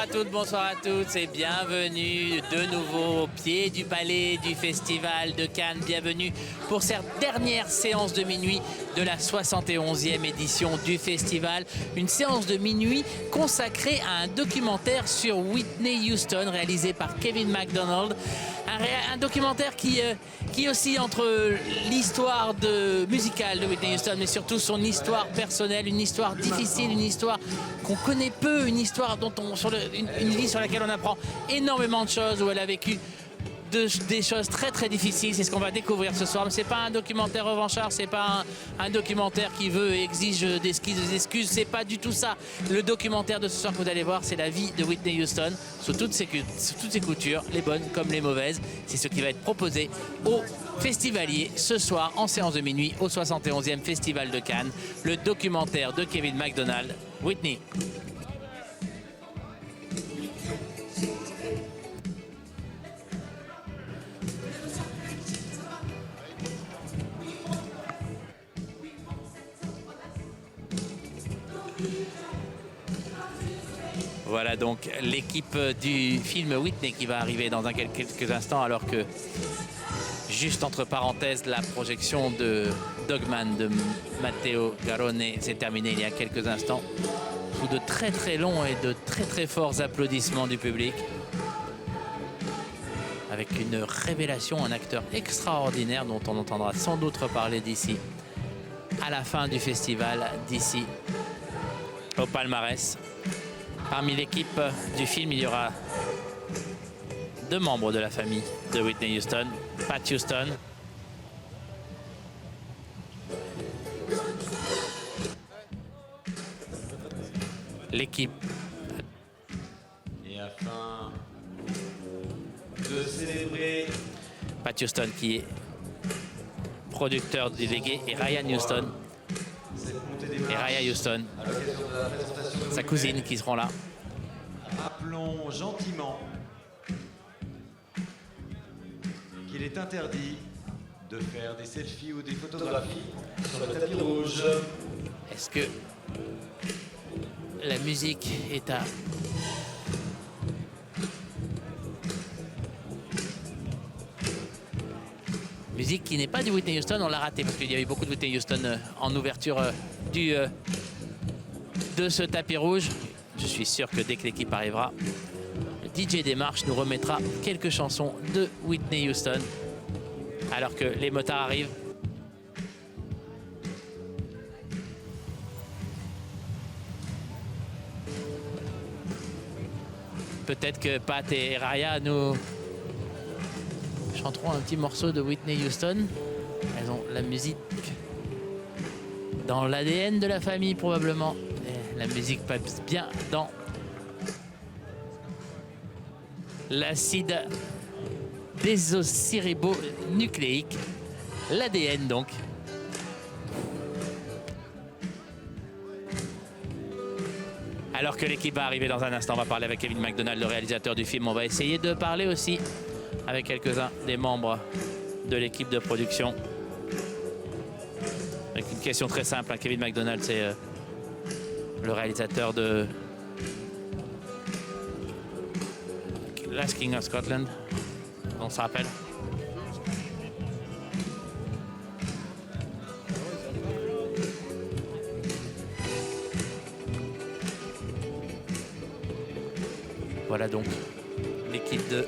à toutes, bonsoir à toutes et bienvenue de nouveau au pied du palais du Festival de Cannes. Bienvenue pour cette dernière séance de minuit de la 71e édition du festival. Une séance de minuit consacrée à un documentaire sur Whitney Houston réalisé par Kevin MacDonald. Un documentaire qui oscille entre l'histoire musicale de Whitney Houston, mais surtout son histoire personnelle, une histoire difficile, une histoire qu'on connaît peu, une histoire dont une vie sur laquelle on apprend énormément de choses, où elle a vécu des choses très très difficiles. C'est ce qu'on va découvrir ce soir. Mais c'est pas un documentaire revanchard, c'est pas un documentaire qui veut et exige des excuses, c'est pas du tout ça. Le documentaire de ce soir que vous allez voir, c'est la vie de Whitney Houston sous toutes ses coutures, les bonnes comme les mauvaises. C'est ce qui va être proposé aux festivaliers ce soir en séance de minuit au 71e Festival de Cannes. Le documentaire de Kevin MacDonald, Whitney. Voilà donc l'équipe du film Whitney qui va arriver dans quelques instants, alors que juste entre parenthèses, la projection de Dogman de Matteo Garrone s'est terminée il y a quelques instants sous de très très longs et de très très forts applaudissements du public, avec une révélation, un acteur extraordinaire dont on entendra sans doute reparler d'ici à la fin du festival, d'ici au palmarès. Parmi l'équipe du film, il y aura 2 membres de la famille de Whitney Houston, Pat Houston, l'équipe. Et afin de célébrer Pat Houston qui est producteur délégué, et Ryan Houston et Raya Houston, sa cousine, qui seront là. Rappelons gentiment qu'il est interdit de faire des selfies ou des photographies sur le tapis rouge. Est-ce que la musique est à... Musique qui n'est pas du Whitney Houston, on l'a raté parce qu'il y a eu beaucoup de Whitney Houston en ouverture de ce tapis rouge. Je suis sûr que dès que l'équipe arrivera, le DJ Démarche nous remettra quelques chansons de Whitney Houston alors que les motards arrivent. Peut-être que Pat et Raya nous chanteront un petit morceau de Whitney Houston. Elles ont la musique dans l'ADN de la famille probablement. Et la musique passe bien dans l'acide désoxyribonucléique, l'ADN donc. Alors que l'équipe va arriver dans un instant, on va parler avec Kevin MacDonald, le réalisateur du film. On va essayer de parler aussi avec quelques-uns des membres de l'équipe de production. Avec une question très simple, hein. Kevin MacDonald, c'est le réalisateur de Last King of Scotland, on se rappelle. Voilà donc l'équipe de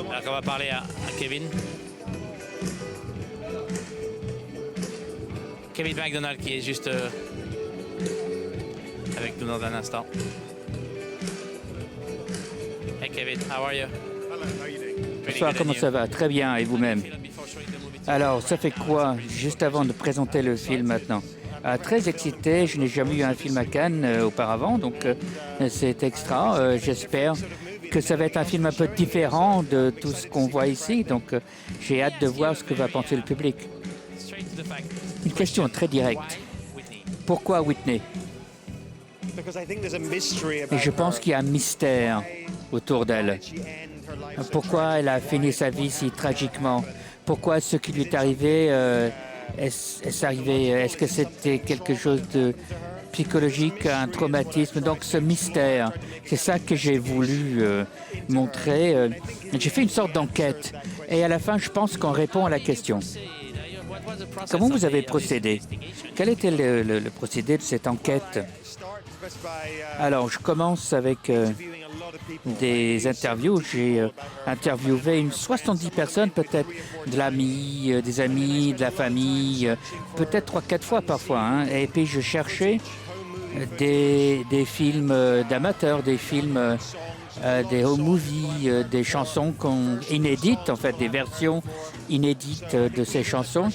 Alors on va parler à Kevin. Kevin MacDonald qui est juste avec nous dans un instant. Hey Kevin, how are you? Bonsoir, comment ça va? Très bien, et vous-même? Alors, ça fait quoi, juste avant de présenter le film maintenant? Très excité, je n'ai jamais eu un film à Cannes auparavant, donc c'est extra. J'espère que ça va être un film un peu différent de tout ce qu'on voit ici, donc j'ai hâte de voir ce que va penser le public. Une question très directe. Pourquoi Whitney? Et je pense qu'il y a un mystère autour d'elle. Pourquoi elle a fini sa vie si tragiquement? pourquoi ce qui lui est arrivé, est-ce que c'était quelque chose de psychologique, un traumatisme, donc ce mystère, c'est ça que j'ai voulu montrer. J'ai fait une sorte d'enquête et à la fin, je pense qu'on répond à la question. Comment vous avez procédé? Quel était le procédé de cette enquête? Alors, je commence avec des interviews. J'ai interviewé une 70 personnes, peut-être des amis, de la famille, peut-être 3-4 fois parfois. Hein. Et puis, je cherchais des films d'amateurs, des films, des home movies, des chansons inédites, en fait, des versions inédites de ces chansons.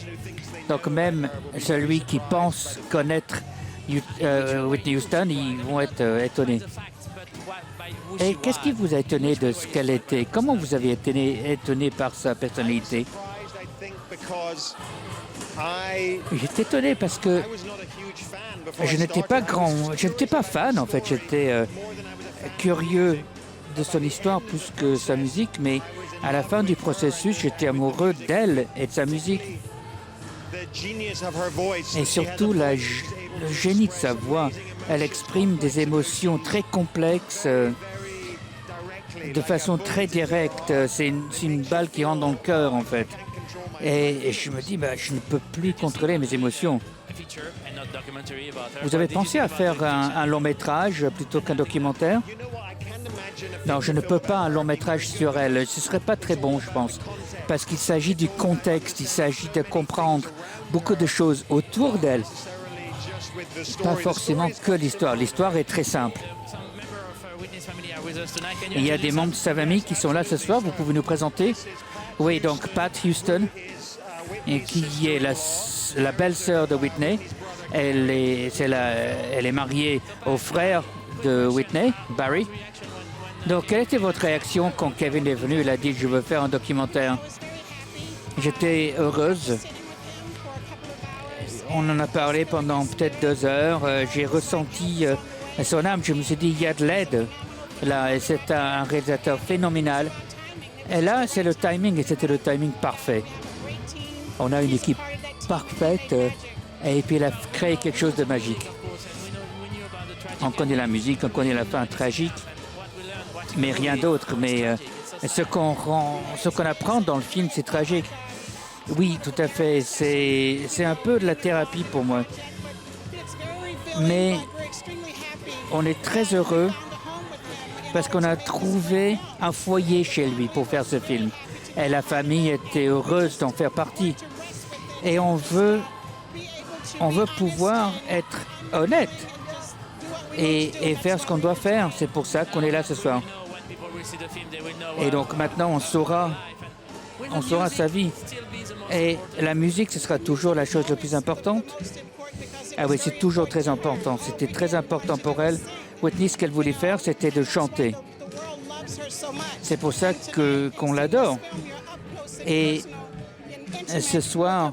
Donc, même celui qui pense connaître Whitney Houston, ils vont être étonnés. Et qu'est-ce qui vous a étonné de ce qu'elle était? Comment vous avez été étonné par sa personnalité? J'étais étonné parce que je n'étais pas fan en fait. J'étais curieux de son histoire plus que sa musique, mais à la fin du processus, j'étais amoureux d'elle et de sa musique. Et surtout le génie de sa voix. Elle exprime des émotions très complexes de façon très directe. C'est une balle qui rentre dans le cœur en fait. Et je me dis, je ne peux plus contrôler mes émotions. Vous avez pensé à faire un long métrage plutôt qu'un documentaire? Non, je ne peux pas un long métrage sur elle. Ce ne serait pas très bon, je pense. Parce qu'il s'agit du contexte, il s'agit de comprendre beaucoup de choses autour d'elle. Pas forcément que l'histoire. L'histoire est très simple. Il y a des membres de sa famille qui sont là ce soir. Vous pouvez nous présenter? Oui, donc Pat Houston, qui est la belle-sœur de Whitney. Elle est mariée au frère de Whitney, Barry. Donc, quelle était votre réaction quand Kevin est venu? Il a dit, je veux faire un documentaire. J'étais heureuse. On en a parlé pendant peut-être 2 heures. J'ai ressenti son âme. Je me suis dit, il y a de l'aide. Là, c'est un réalisateur phénoménal. Et là, c'est le timing, et c'était le timing parfait. On a une équipe parfaite, et puis elle a créé quelque chose de magique. On connaît la musique, on connaît la fin tragique, mais rien d'autre. Mais ce qu'on apprend dans le film, c'est tragique. Oui, tout à fait. C'est un peu de la thérapie pour moi. Mais on est très heureux parce qu'on a trouvé un foyer chez lui pour faire ce film. Et la famille était heureuse d'en faire partie. Et on veut pouvoir être honnête et faire ce qu'on doit faire. C'est pour ça qu'on est là ce soir. Et donc maintenant, on saura sa vie. Et la musique, ce sera toujours la chose la plus importante. Ah oui, c'est toujours très important. C'était très important pour elle. Whitney, ce qu'elle voulait faire, c'était de chanter. C'est pour ça qu'on l'adore. Et ce soir,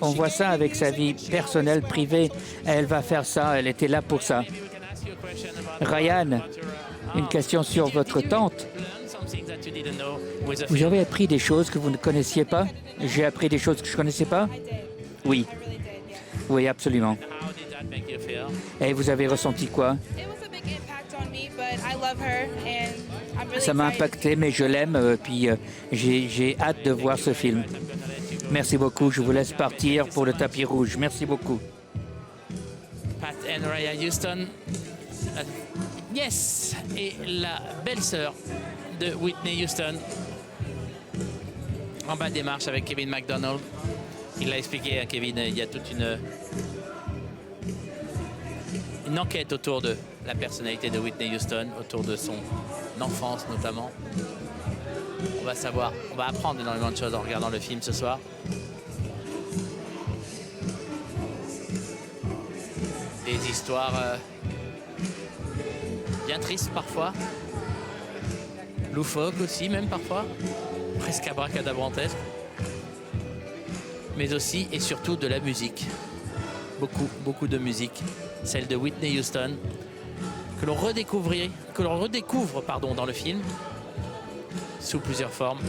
on voit ça avec sa vie personnelle, privée. Elle va faire ça, elle était là pour ça. Ryan, une question sur votre tante. Vous avez appris des choses que vous ne connaissiez pas? J'ai appris des choses que je ne connaissais pas? Oui. Oui, absolument. Et vous avez ressenti quoi? Ça m'a impacté, mais je l'aime, puis j'ai hâte de voir ce film. Merci beaucoup, je vous laisse partir pour le tapis rouge. Merci beaucoup. Pat and Raya Houston. Yes! Et la belle-sœur de Whitney Houston. En bas des marches avec Kevin MacDonald. Il l'a expliqué à Kevin, il y a toute une enquête autour de la personnalité de Whitney Houston, autour de son enfance notamment. On va savoir, on va apprendre énormément de choses en regardant le film ce soir. Des histoires bien tristes parfois, loufoques aussi même parfois, presque abracadabrantesques, mais aussi et surtout de la musique. Beaucoup de musique, celle de Whitney Houston, que l'on redécouvre dans le film, sous plusieurs formes.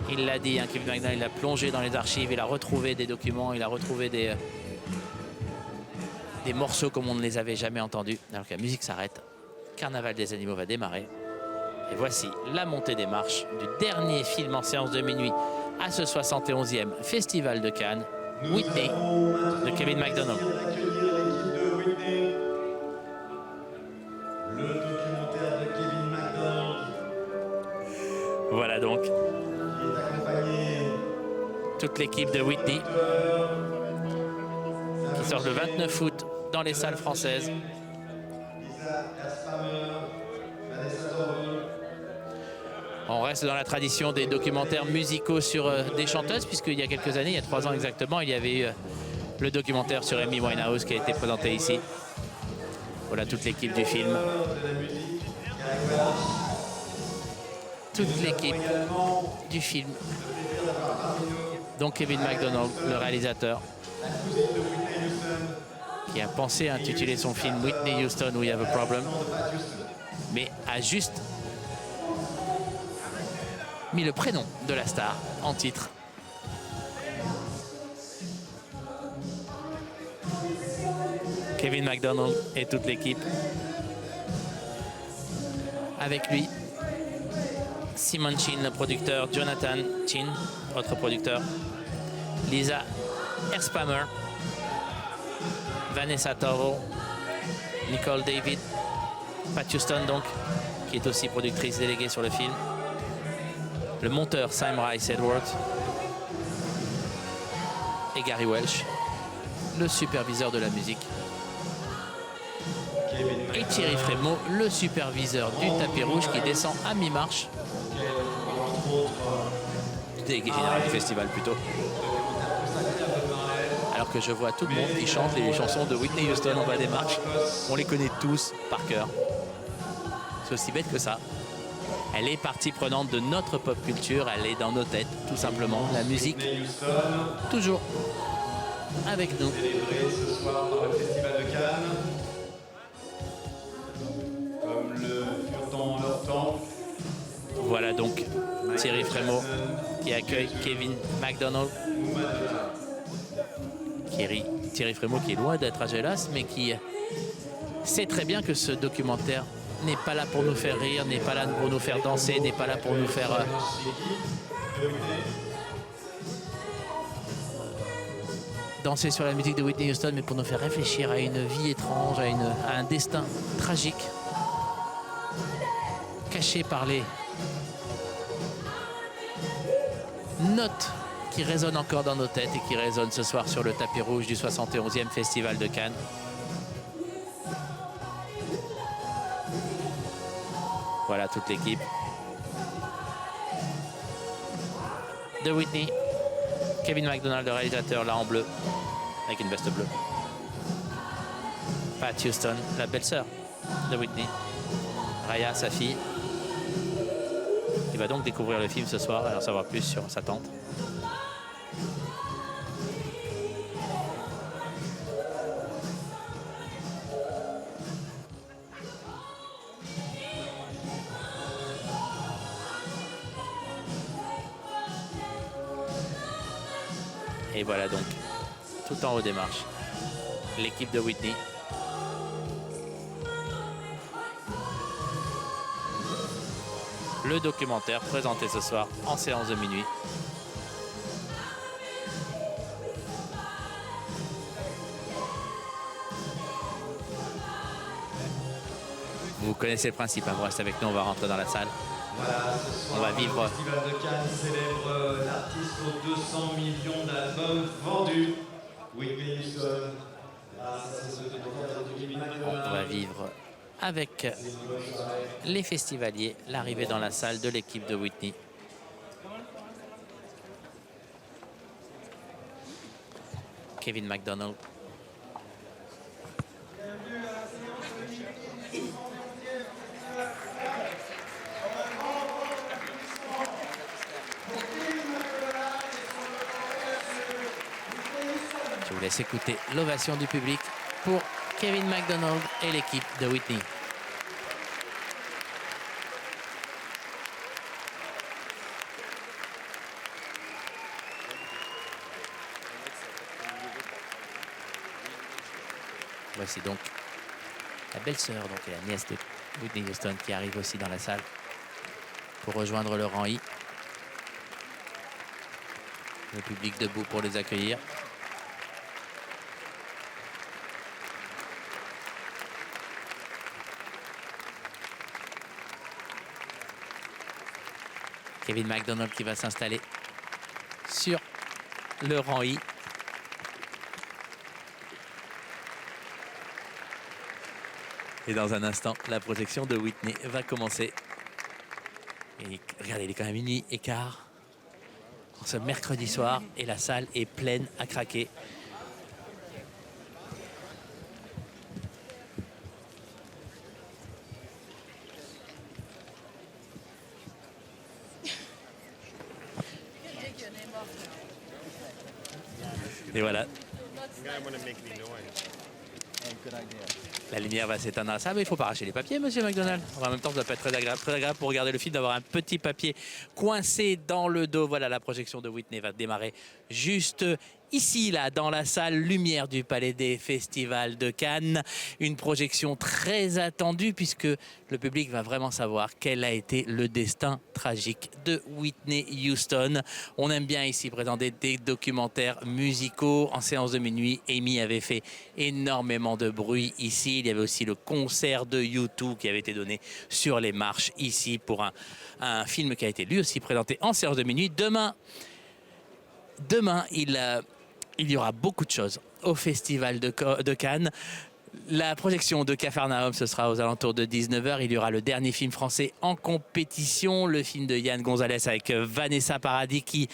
Il l'a dit, hein, Kevin MacDonald, il a plongé dans les archives, il a retrouvé des documents, il a retrouvé des morceaux comme on ne les avait jamais entendus. Alors que la musique s'arrête, Carnaval des animaux va démarrer. Et voici la montée des marches du dernier film en séance de minuit à ce 71e Festival de Cannes, Whitney, de Kevin MacDonald. Le documentaire de Kevin MacDonald. Voilà donc Qui est accompagné toute l'équipe de Whitney qui sort le 29 août dans les salles françaises. Lisa Erspamer, Vanessa Torre. On reste dans la tradition des documentaires musicaux sur des chanteuses, puisqu'il y a quelques années, il y a 3 ans exactement, il y avait eu le documentaire sur Amy Winehouse qui a été présenté ici. Voilà toute l'équipe du film. Toute l'équipe du film. Donc Kevin MacDonald, le réalisateur, qui a pensé à intituler son film Whitney Houston, We Have a Problem, mais a juste mis le prénom de la star en titre. Kevin MacDonald et toute l'équipe. Avec lui, Simon Chin, le producteur, Jonathan Chin, autre producteur, Lisa Erspamer, Vanessa Toro, Nicole David, Pat Houston donc, qui est aussi productrice déléguée sur le film, le monteur Sam Rice Edwards et Gary Welch, le superviseur de la musique, et Thierry Frémaux, le superviseur du tapis rouge qui descend à mi-marche, délégué général du festival plutôt. Alors que je vois tout le monde qui chante les chansons de Whitney Houston en bas des marches. On les connaît tous par cœur. C'est aussi bête que ça. Elle est partie prenante de notre pop culture, elle est dans nos têtes, tout simplement. La musique, toujours avec nous. Célébré ce soir par le Festival de Cannes. Comme le furent dans leur temps. Voilà donc Thierry Frémaux qui accueille Kevin MacDonald. Thierry Frémaux qui est loin d'être à Gélas, mais qui sait très bien que ce documentaire n'est pas là pour nous faire rire, n'est pas là pour nous faire danser, n'est pas là pour nous faire danser sur la musique de Whitney Houston, mais pour nous faire réfléchir à une vie étrange, à un destin tragique, caché par les notes qui résonnent encore dans nos têtes et qui résonnent ce soir sur le tapis rouge du 71e Festival de Cannes. Voilà toute l'équipe de Whitney. Kevin MacDonald, le réalisateur, là en bleu, avec une veste bleue. Pat Houston, la belle-sœur de Whitney. Raya, sa fille. Il va donc découvrir le film ce soir et en savoir plus sur sa tante. Et voilà donc, tout en haut des marches, l'équipe de Whitney. Le documentaire présenté ce soir en séance de minuit. Vous connaissez le principe, hein, vous restez avec nous, on va rentrer dans la salle. Voilà, ce soir, On va vivre. le Festival de Cannes célèbre l'artiste aux 200 millions d'albums vendus. Whitney Houston. On va vivre avec les festivaliers l'arrivée dans la salle de l'équipe de Whitney. Kevin MacDonald. Je vous laisse écouter l'ovation du public pour Kevin MacDonald et l'équipe de Whitney. Voici donc la belle-sœur, donc et la nièce de Whitney Houston qui arrive aussi dans la salle pour rejoindre le rang I. Le public debout pour les accueillir. Kevin MacDonald qui va s'installer sur le rang I. Et dans un instant, la projection de Whitney va commencer. Et regardez, il est quand même 12h15 ce mercredi soir et la salle est pleine à craquer. Et voilà. La lumière va s'éteindre à ça, mais il ne faut pas arracher les papiers, monsieur MacDonald. En même temps, ça doit pas être très agréable pour regarder le film d'avoir un petit papier coincé dans le dos. Voilà, la projection de Whitney va démarrer juste ici, là, dans la salle lumière du Palais des Festivals de Cannes. Une projection très attendue puisque le public va vraiment savoir quel a été le destin tragique de Whitney Houston. On aime bien ici présenter des documentaires musicaux. En séance de minuit, Amy avait fait énormément de bruit ici. Il y avait aussi le concert de U2 qui avait été donné sur les marches ici pour un film qui a été lui aussi présenté en séance de minuit. Demain, il y aura beaucoup de choses au Festival de Cannes. La projection de Capharnaüm, ce sera aux alentours de 19h. Il y aura le dernier film français en compétition, le film de Yann Gonzalez avec Vanessa Paradis qui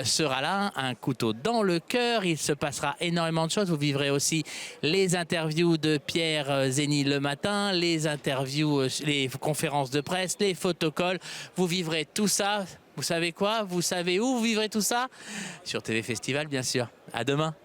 sera là, un couteau dans le cœur. Il se passera énormément de choses. Vous vivrez aussi les interviews de Pierre Zény le matin, les interviews, les conférences de presse, les photocalls. Vous vivrez tout ça. Vous savez quoi? Vous savez où vous vivrez tout ça? Sur TV Festival, bien sûr. À demain.